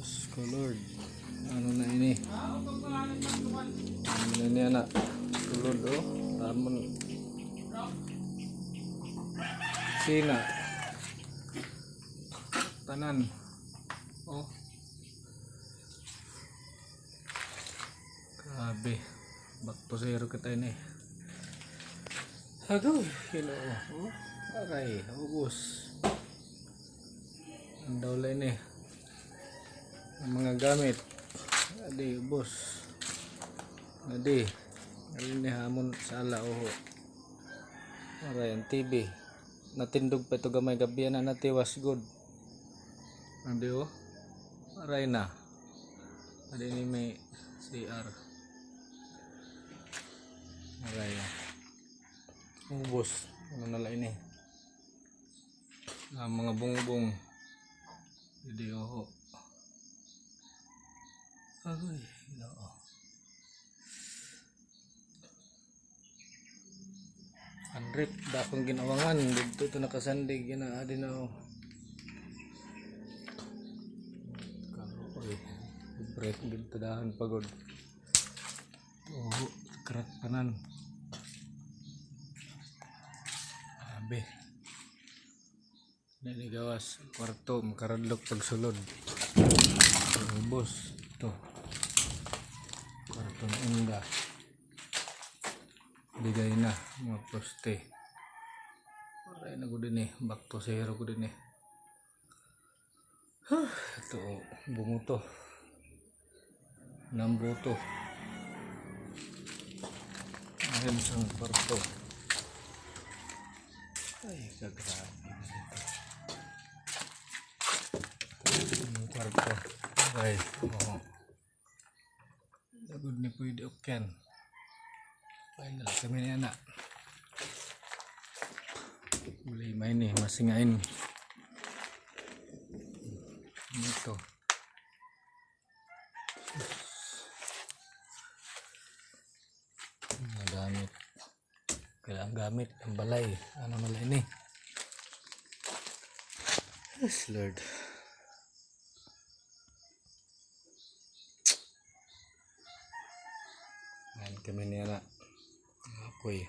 Diyos ko Lord, ano na ini? Ano na ini anak? Tulod ramon. Sina. Tanan. Grabe. Back to zero kita ini. Aduh, Ginoo. Aray, ubos. Ang daw ini. Ang mga gamit. Adi, ubos. Adi. Alin ni hamon sa ala Aray, ang TV. Natindog pa ito gamay gabi na natiwas good. Adi Aray na. Adi ni may CR. Aray. Ubos. Ano nala ini? Mga bungbong. Jadi Agoy, Andrip, dakong ginawangan dito ito nakasandig adi na break dito dahan pagod. Crack kanan. Abe. Ini gawas kwarto makaradlok pagsulod. Ubos to. Kwarto na inda. Bigay na mga poste. Aray na ko din back to zero ko din ito bumuto. Nambuto. Ayan sa kwarto. Ay, kagrabe yung kwarto. Ay, lagod ni pwede okyan. Final kami ni anak. Boleh main nih, masingain. Ito. Gamit. Kailangan gamit ang balay. Ano malay ini? Yes, Lord. Main kami ni anak. Ako'y